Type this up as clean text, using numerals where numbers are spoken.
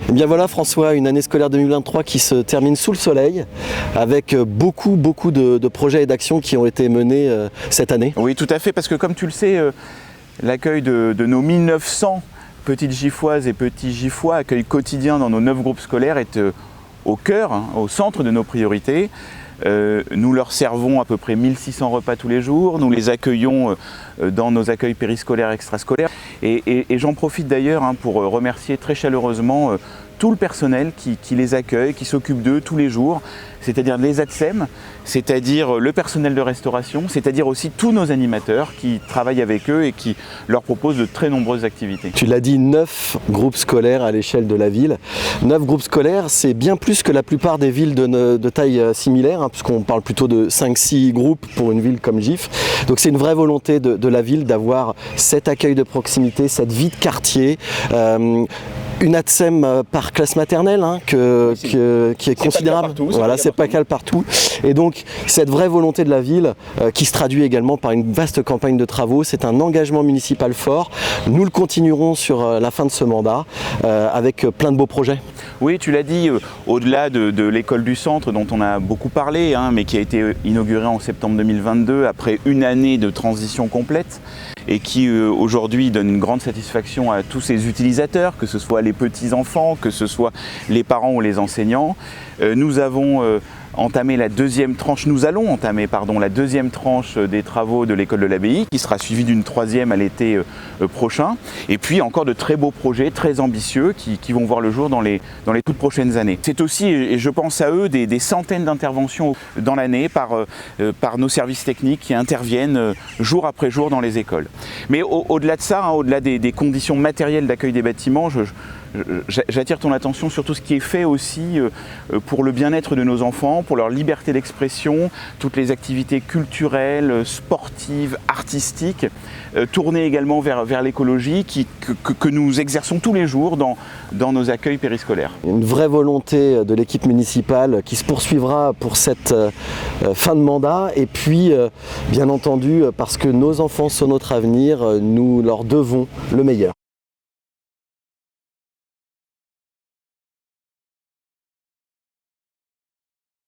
Et bien voilà François, une année scolaire 2023 qui se termine sous le soleil avec beaucoup de projets et d'actions qui ont été menés cette année. Oui, tout à fait, parce que comme tu le sais, l'accueil de nos 1900 petites Giffoises et petits Giffois, accueil quotidien dans nos 9 groupes scolaires, est au cœur, au centre de nos priorités. Nous leur servons à peu près 1600 repas tous les jours, nous les accueillons dans nos accueils périscolaires et extrascolaires. Et j'en profite d'ailleurs pour remercier très chaleureusement tout le personnel qui les accueille, qui s'occupe d'eux tous les jours, c'est-à-dire les ATSEM, c'est-à-dire le personnel de restauration, c'est-à-dire aussi tous nos animateurs qui travaillent avec eux et qui leur proposent de très nombreuses activités. Tu l'as dit, 9 groupes scolaires à l'échelle de la ville. 9 groupes scolaires, c'est bien plus que la plupart des villes de taille similaire, puisqu'on parle plutôt de 5-6 groupes pour une ville comme Gif. Donc c'est une vraie volonté de la ville d'avoir cet accueil de proximité, cette vie de quartier. Une ATSEM par classe maternelle qui est considérable. Voilà, c'est pas qu'à partout. Et donc cette vraie volonté de la ville qui se traduit également par une vaste campagne de travaux, c'est un engagement municipal fort. Nous le continuerons sur la fin de ce mandat avec plein de beaux projets. Oui, tu l'as dit, au-delà de l'école du centre dont on a beaucoup parlé, mais qui a été inaugurée en septembre 2022 après une année de transition complète et qui aujourd'hui donne une grande satisfaction à tous ses utilisateurs, que ce soit les petits-enfants, que ce soit les parents ou les enseignants. Nous allons entamer la deuxième tranche des travaux de l'école de l'Abbaye, qui sera suivie d'une troisième à l'été prochain. Et puis encore de très beaux projets, très ambitieux, qui vont voir le jour dans les toutes prochaines années. C'est aussi, et je pense à eux, des centaines d'interventions dans l'année par nos services techniques qui interviennent jour après jour dans les écoles. Mais au-delà de ça, au-delà des conditions matérielles d'accueil des bâtiments, j'attire ton attention sur tout ce qui est fait aussi pour le bien-être de nos enfants, pour leur liberté d'expression, toutes les activités culturelles, sportives, artistiques, tournées également vers l'écologie que nous exerçons tous les jours dans nos accueils périscolaires. Une vraie volonté de l'équipe municipale qui se poursuivra pour cette fin de mandat et puis bien entendu parce que nos enfants sont notre avenir, nous leur devons le meilleur.